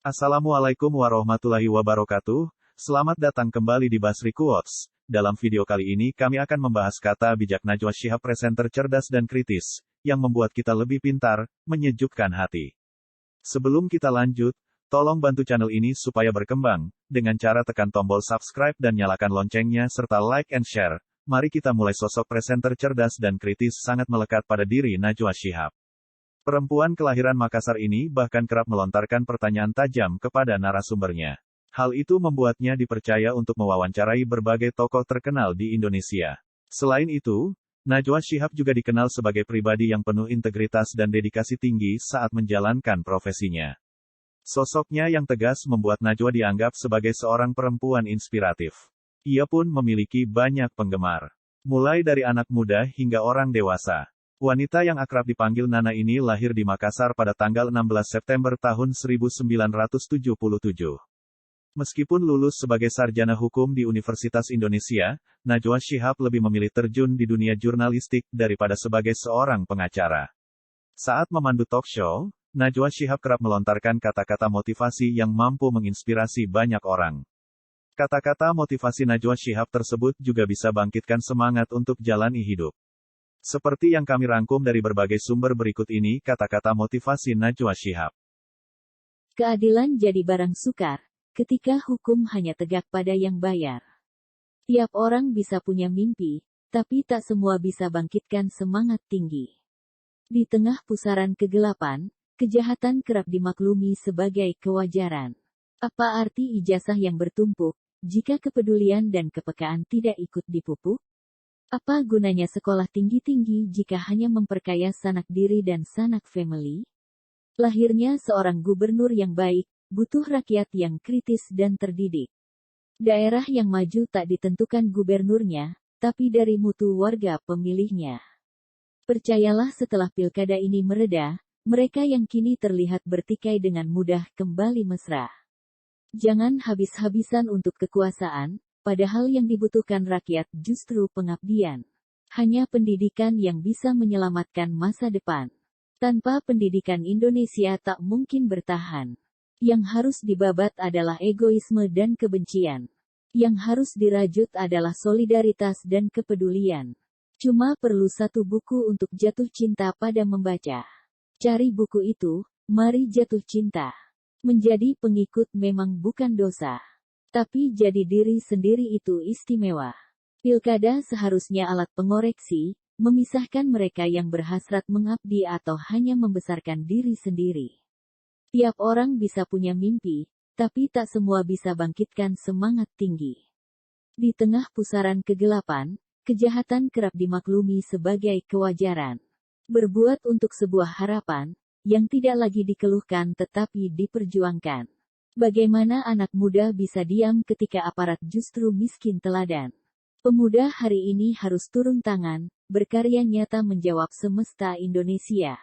Assalamualaikum warahmatullahi wabarakatuh. Selamat datang kembali di Basri Quotes. Dalam video kali ini kami akan membahas kata bijak Najwa Shihab, presenter cerdas dan kritis, yang membuat kita lebih pintar, menyejukkan hati. Sebelum kita lanjut, tolong bantu channel ini supaya berkembang, dengan cara tekan tombol subscribe dan nyalakan loncengnya serta like and share. Mari kita mulai. Sosok presenter cerdas dan kritis sangat melekat pada diri Najwa Shihab. Perempuan kelahiran Makassar ini bahkan kerap melontarkan pertanyaan tajam kepada narasumbernya. Hal itu membuatnya dipercaya untuk mewawancarai berbagai tokoh terkenal di Indonesia. Selain itu, Najwa Shihab juga dikenal sebagai pribadi yang penuh integritas dan dedikasi tinggi saat menjalankan profesinya. Sosoknya yang tegas membuat Najwa dianggap sebagai seorang perempuan inspiratif. Ia pun memiliki banyak penggemar, mulai dari anak muda hingga orang dewasa. Wanita yang akrab dipanggil Nana ini lahir di Makassar pada tanggal 16 September tahun 1977. Meskipun lulus sebagai sarjana hukum di Universitas Indonesia, Najwa Shihab lebih memilih terjun di dunia jurnalistik daripada sebagai seorang pengacara. Saat memandu talk show, Najwa Shihab kerap melontarkan kata-kata motivasi yang mampu menginspirasi banyak orang. Kata-kata motivasi Najwa Shihab tersebut juga bisa bangkitkan semangat untuk jalani hidup. Seperti yang kami rangkum dari berbagai sumber berikut ini kata-kata motivasi Najwa Shihab. Keadilan jadi barang sukar, ketika hukum hanya tegak pada yang bayar. Tiap orang bisa punya mimpi, tapi tak semua bisa bangkitkan semangat tinggi. Di tengah pusaran kegelapan, kejahatan kerap dimaklumi sebagai kewajaran. Apa arti ijazah yang bertumpuk, jika kepedulian dan kepekaan tidak ikut dipupuk? Apa gunanya sekolah tinggi-tinggi jika hanya memperkaya sanak diri dan sanak family? Lahirnya seorang gubernur yang baik, butuh rakyat yang kritis dan terdidik. Daerah yang maju tak ditentukan gubernurnya, tapi dari mutu warga pemilihnya. Percayalah, setelah pilkada ini mereda, mereka yang kini terlihat bertikai dengan mudah kembali mesra. Jangan habis-habisan untuk kekuasaan, padahal yang dibutuhkan rakyat justru pengabdian. Hanya pendidikan yang bisa menyelamatkan masa depan. Tanpa pendidikan Indonesia tak mungkin bertahan. Yang harus dibabat adalah egoisme dan kebencian. Yang harus dirajut adalah solidaritas dan kepedulian. Cuma perlu satu buku untuk jatuh cinta pada membaca. Cari buku itu, mari jatuh cinta. Menjadi pengikut memang bukan dosa. Tapi jadi diri sendiri itu istimewa. Pilkada seharusnya alat pengoreksi, memisahkan mereka yang berhasrat mengabdi atau hanya membesarkan diri sendiri. Tiap orang bisa punya mimpi, tapi tak semua bisa bangkitkan semangat tinggi. Di tengah pusaran kegelapan, kejahatan kerap dimaklumi sebagai kewajaran. Berbuat untuk sebuah harapan, yang tidak lagi dikeluhkan tetapi diperjuangkan. Bagaimana anak muda bisa diam ketika aparat justru miskin teladan? Pemuda hari ini harus turun tangan, berkarya nyata menjawab semesta Indonesia.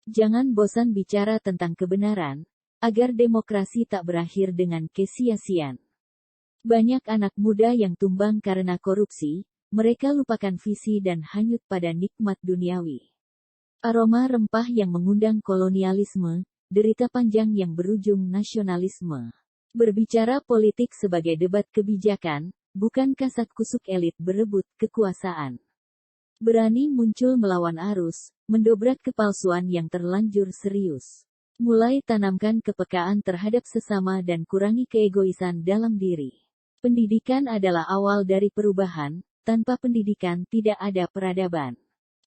Jangan bosan bicara tentang kebenaran, agar demokrasi tak berakhir dengan kesia-siaan. Banyak anak muda yang tumbang karena korupsi, mereka lupakan visi dan hanyut pada nikmat duniawi. Aroma rempah yang mengundang kolonialisme, derita panjang yang berujung nasionalisme. Berbicara politik sebagai debat kebijakan, bukan kasak-kusuk elit berebut kekuasaan. Berani muncul melawan arus, mendobrak kepalsuan yang terlanjur serius. Mulai tanamkan kepekaan terhadap sesama dan kurangi keegoisan dalam diri. Pendidikan adalah awal dari perubahan, tanpa pendidikan tidak ada peradaban.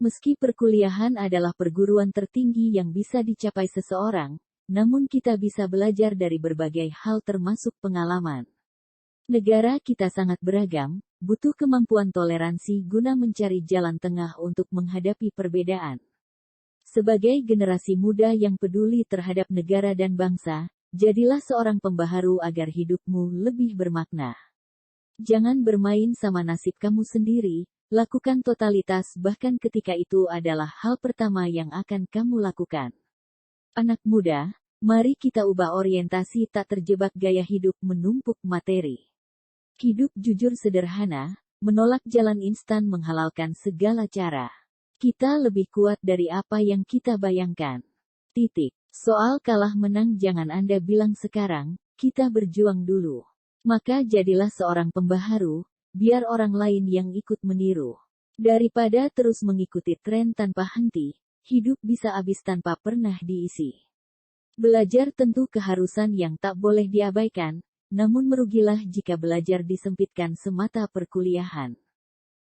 Meski perkuliahan adalah perguruan tertinggi yang bisa dicapai seseorang, namun kita bisa belajar dari berbagai hal termasuk pengalaman. Negara kita sangat beragam, butuh kemampuan toleransi guna mencari jalan tengah untuk menghadapi perbedaan. Sebagai generasi muda yang peduli terhadap negara dan bangsa, jadilah seorang pembaharu agar hidupmu lebih bermakna. Jangan bermain sama nasib kamu sendiri. Lakukan totalitas bahkan ketika itu adalah hal pertama yang akan kamu lakukan. Anak muda, mari kita ubah orientasi, tak terjebak gaya hidup menumpuk materi. Hidup jujur sederhana, menolak jalan instan, menghalalkan segala cara. Kita lebih kuat dari apa yang kita bayangkan. Titik. Soal kalah menang jangan Anda bilang sekarang, kita berjuang dulu. Maka jadilah seorang pembaharu, biar orang lain yang ikut meniru. Daripada terus mengikuti tren tanpa henti, hidup bisa habis tanpa pernah diisi. Belajar tentu keharusan yang tak boleh diabaikan, namun merugilah jika belajar disempitkan semata perkuliahan.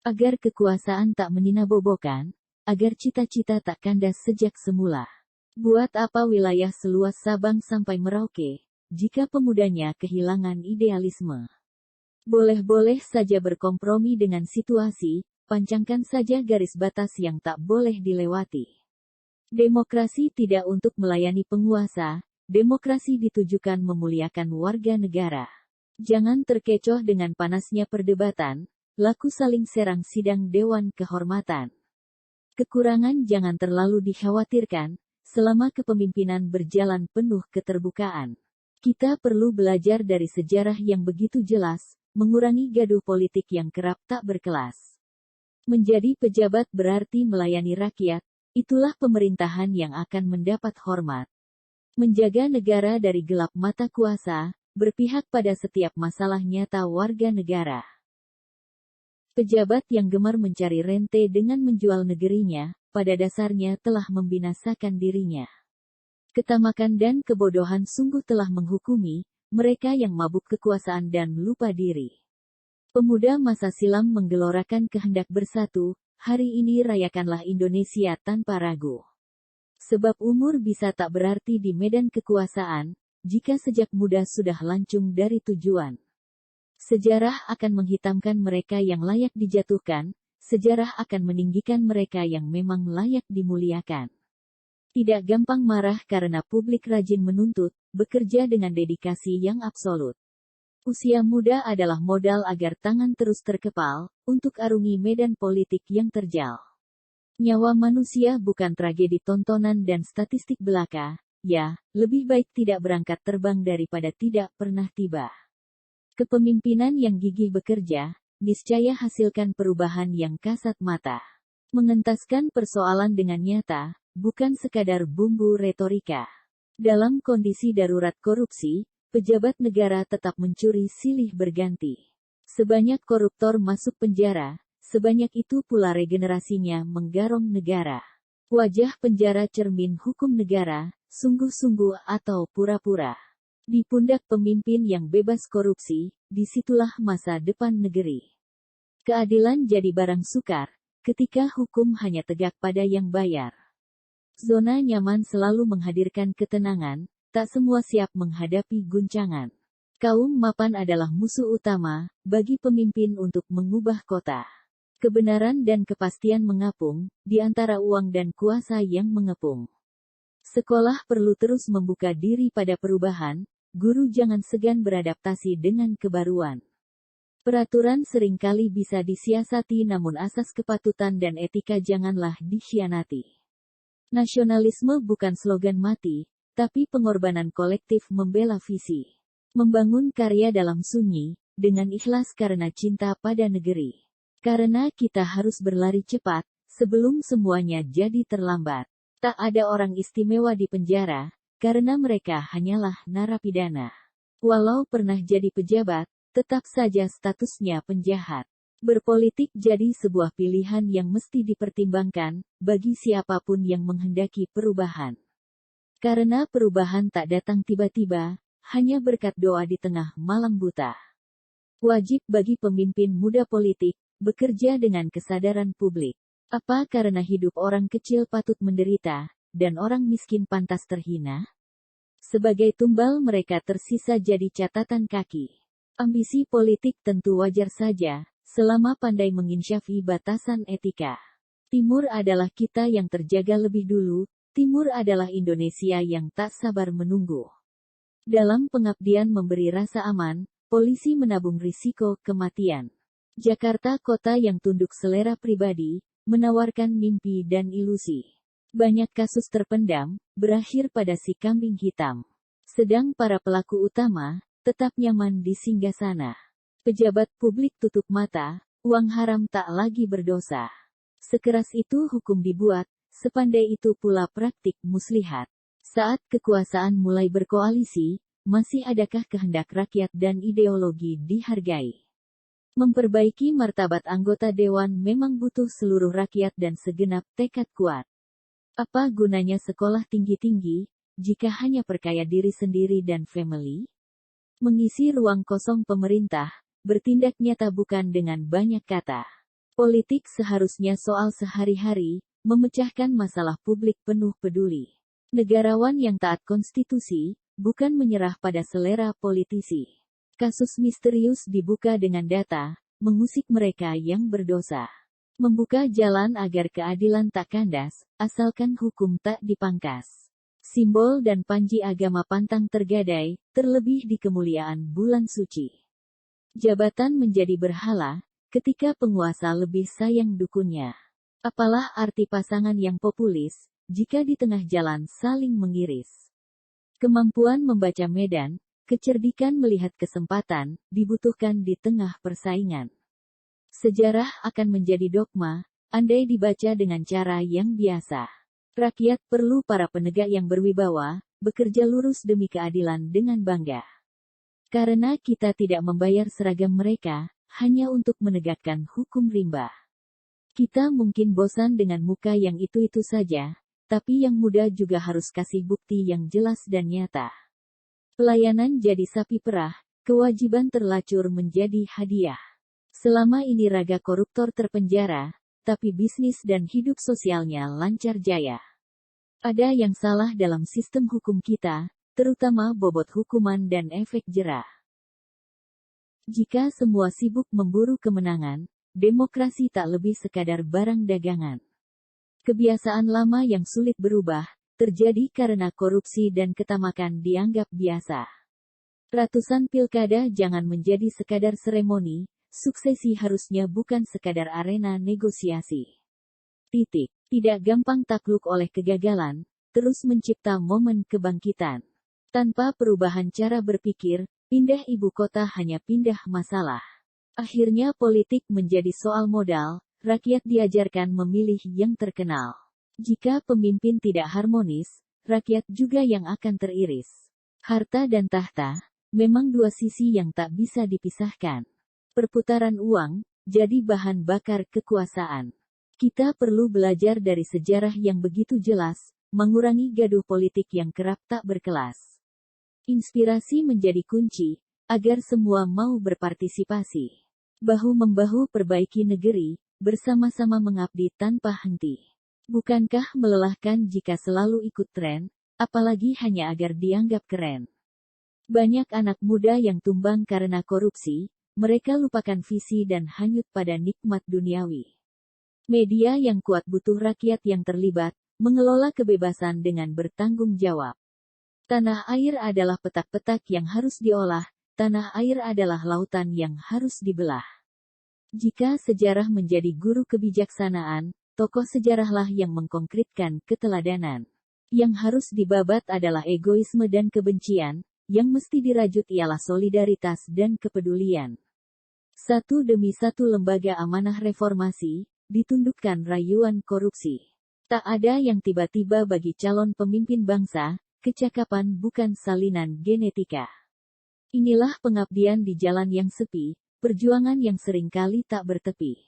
Agar kekuasaan tak meninabobokan, agar cita-cita tak kandas sejak semula. Buat apa wilayah seluas Sabang sampai Merauke, jika pemudanya kehilangan idealisme? Boleh-boleh saja berkompromi dengan situasi, pancangkan saja garis batas yang tak boleh dilewati. Demokrasi tidak untuk melayani penguasa, demokrasi ditujukan memuliakan warga negara. Jangan terkecoh dengan panasnya perdebatan, laku saling serang sidang Dewan Kehormatan. Kekurangan jangan terlalu dikhawatirkan, selama kepemimpinan berjalan penuh keterbukaan. Kita perlu belajar dari sejarah yang begitu jelas, mengurangi gaduh politik yang kerap tak berkelas. Menjadi pejabat berarti melayani rakyat, itulah pemerintahan yang akan mendapat hormat. Menjaga negara dari gelap mata kuasa, berpihak pada setiap masalah nyata warga negara. Pejabat yang gemar mencari rente dengan menjual negerinya, pada dasarnya telah membinasakan dirinya. Ketamakan dan kebodohan sungguh telah menghukumi mereka yang mabuk kekuasaan dan lupa diri. Pemuda masa silam menggelorakan kehendak bersatu, hari ini rayakanlah Indonesia tanpa ragu. Sebab umur bisa tak berarti di medan kekuasaan, jika sejak muda sudah lancung dari tujuan. Sejarah akan menghitamkan mereka yang layak dijatuhkan, sejarah akan meninggikan mereka yang memang layak dimuliakan. Tidak gampang marah karena publik rajin menuntut, bekerja dengan dedikasi yang absolut. Usia muda adalah modal agar tangan terus terkepal, untuk arungi medan politik yang terjal. Nyawa manusia bukan tragedi tontonan dan statistik belaka, ya, lebih baik tidak berangkat terbang daripada tidak pernah tiba. Kepemimpinan yang gigih bekerja, niscaya hasilkan perubahan yang kasat mata. Mengentaskan persoalan dengan nyata, bukan sekadar bumbu retorika. Dalam kondisi darurat korupsi, pejabat negara tetap mencuri silih berganti. Sebanyak koruptor masuk penjara, sebanyak itu pula regenerasinya menggarong negara. Wajah penjara cermin hukum negara, sungguh-sungguh atau pura-pura. Di pundak pemimpin yang bebas korupsi, disitulah masa depan negeri. Keadilan jadi barang sukar, ketika hukum hanya tegak pada yang bayar. Zona nyaman selalu menghadirkan ketenangan, tak semua siap menghadapi guncangan. Kaum mapan adalah musuh utama bagi pemimpin untuk mengubah kota. Kebenaran dan kepastian mengapung di antara uang dan kuasa yang mengepung. Sekolah perlu terus membuka diri pada perubahan, guru jangan segan beradaptasi dengan kebaruan. Peraturan seringkali bisa disiasati namun asas kepatutan dan etika janganlah dikhianati. Nasionalisme bukan slogan mati, tapi pengorbanan kolektif membela visi. Membangun karya dalam sunyi, dengan ikhlas karena cinta pada negeri. Karena kita harus berlari cepat, sebelum semuanya jadi terlambat. Tak ada orang istimewa di penjara, karena mereka hanyalah narapidana. Walau pernah jadi pejabat, tetap saja statusnya penjahat. Berpolitik jadi sebuah pilihan yang mesti dipertimbangkan, bagi siapapun yang menghendaki perubahan. Karena perubahan tak datang tiba-tiba, hanya berkat doa di tengah malam buta. Wajib bagi pemimpin muda politik, bekerja dengan kesadaran publik. Apa karena hidup orang kecil patut menderita, dan orang miskin pantas terhina? Sebagai tumbal mereka tersisa jadi catatan kaki. Ambisi politik tentu wajar saja, selama pandai menginsyafi batasan etika. Timur adalah kita yang terjaga lebih dulu, Timur adalah Indonesia yang tak sabar menunggu. Dalam pengabdian memberi rasa aman, polisi menabung risiko kematian. Jakarta kota yang tunduk selera pribadi, menawarkan mimpi dan ilusi. Banyak kasus terpendam, berakhir pada si kambing hitam. Sedang para pelaku utama, tetap nyaman di singgasana. Pejabat publik tutup mata, uang haram tak lagi berdosa. Sekeras itu hukum dibuat, sepandai itu pula praktik muslihat. Saat kekuasaan mulai berkoalisi, masih adakah kehendak rakyat dan ideologi dihargai? Memperbaiki martabat anggota dewan memang butuh seluruh rakyat dan segenap tekad kuat. Apa gunanya sekolah tinggi-tinggi, jika hanya perkaya diri sendiri dan family? Mengisi ruang kosong pemerintah, bertindak nyata bukan dengan banyak kata. Politik seharusnya soal sehari-hari, memecahkan masalah publik penuh peduli. Negarawan yang taat konstitusi, bukan menyerah pada selera politisi. Kasus misterius dibuka dengan data, mengusik mereka yang berdosa. Membuka jalan agar keadilan tak kandas, asalkan hukum tak dipangkas. Simbol dan panji agama pantang tergadai, terlebih di kemuliaan bulan suci. Jabatan menjadi berhala, ketika penguasa lebih sayang dukunnya. Apalah arti pasangan yang populis, jika di tengah jalan saling mengiris. Kemampuan membaca medan, kecerdikan melihat kesempatan, dibutuhkan di tengah persaingan. Sejarah akan menjadi dogma, andai dibaca dengan cara yang biasa. Rakyat perlu para penegak yang berwibawa, bekerja lurus demi keadilan dengan bangga. Karena kita tidak membayar seragam mereka, hanya untuk menegakkan hukum rimba. Kita mungkin bosan dengan muka yang itu-itu saja, tapi yang muda juga harus kasih bukti yang jelas dan nyata. Pelayanan jadi sapi perah, kewajiban terlacur menjadi hadiah. Selama ini raga koruptor terpenjara, tapi bisnis dan hidup sosialnya lancar jaya. Ada yang salah dalam sistem hukum kita, terutama bobot hukuman dan efek jera. Jika semua sibuk memburu kemenangan, demokrasi tak lebih sekadar barang dagangan. Kebiasaan lama yang sulit berubah, terjadi karena korupsi dan ketamakan dianggap biasa. Ratusan pilkada jangan menjadi sekadar seremoni, suksesi harusnya bukan sekadar arena negosiasi. Titik. Tidak gampang takluk oleh kegagalan, terus mencipta momen kebangkitan. Tanpa perubahan cara berpikir, pindah ibu kota hanya pindah masalah. Akhirnya politik menjadi soal modal, rakyat diajarkan memilih yang terkenal. Jika pemimpin tidak harmonis, rakyat juga yang akan teriris. Harta dan tahta, memang dua sisi yang tak bisa dipisahkan. Perputaran uang, jadi bahan bakar kekuasaan. Kita perlu belajar dari sejarah yang begitu jelas, mengurangi gaduh politik yang kerap tak berkelas. Inspirasi menjadi kunci, agar semua mau berpartisipasi. Bahu-membahu perbaiki negeri, bersama-sama mengabdi tanpa henti. Bukankah melelahkan jika selalu ikut tren, apalagi hanya agar dianggap keren? Banyak anak muda yang tumbang karena korupsi, mereka lupakan visi dan hanyut pada nikmat duniawi. Media yang kuat butuh rakyat yang terlibat, mengelola kebebasan dengan bertanggung jawab. Tanah air adalah petak-petak yang harus diolah, tanah air adalah lautan yang harus dibelah. Jika sejarah menjadi guru kebijaksanaan, tokoh sejarahlah yang mengkonkretkan keteladanan. Yang harus dibabat adalah egoisme dan kebencian, yang mesti dirajut ialah solidaritas dan kepedulian. Satu demi satu lembaga amanah reformasi, ditundukkan rayuan korupsi. Tak ada yang tiba-tiba bagi calon pemimpin bangsa, kecakapan bukan salinan genetika. Inilah pengabdian di jalan yang sepi, perjuangan yang seringkali tak bertepi.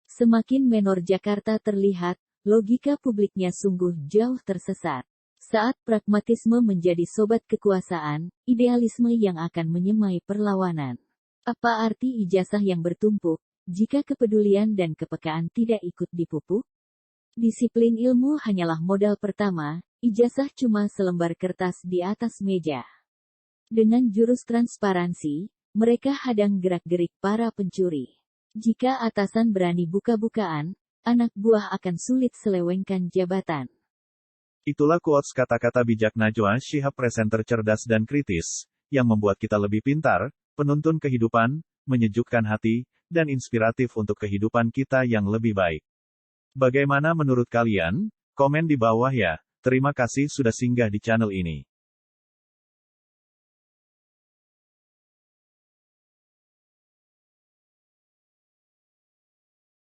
Semakin menor Jakarta terlihat, logika publiknya sungguh jauh tersesat. Saat pragmatisme menjadi sobat kekuasaan, idealisme yang akan menyemai perlawanan. Apa arti ijazah yang bertumpuk, jika kepedulian dan kepekaan tidak ikut dipupuk? Disiplin ilmu hanyalah modal pertama, ijazah cuma selembar kertas di atas meja. Dengan jurus transparansi, mereka hadang gerak-gerik para pencuri. Jika atasan berani buka-bukaan, anak buah akan sulit selewengkan jabatan. Itulah quotes kata-kata bijak Najwa Shihab, presenter cerdas dan kritis, yang membuat kita lebih pintar, penuntun kehidupan, menyejukkan hati, dan inspiratif untuk kehidupan kita yang lebih baik. Bagaimana menurut kalian? Komen di bawah ya. Terima kasih sudah singgah di channel ini.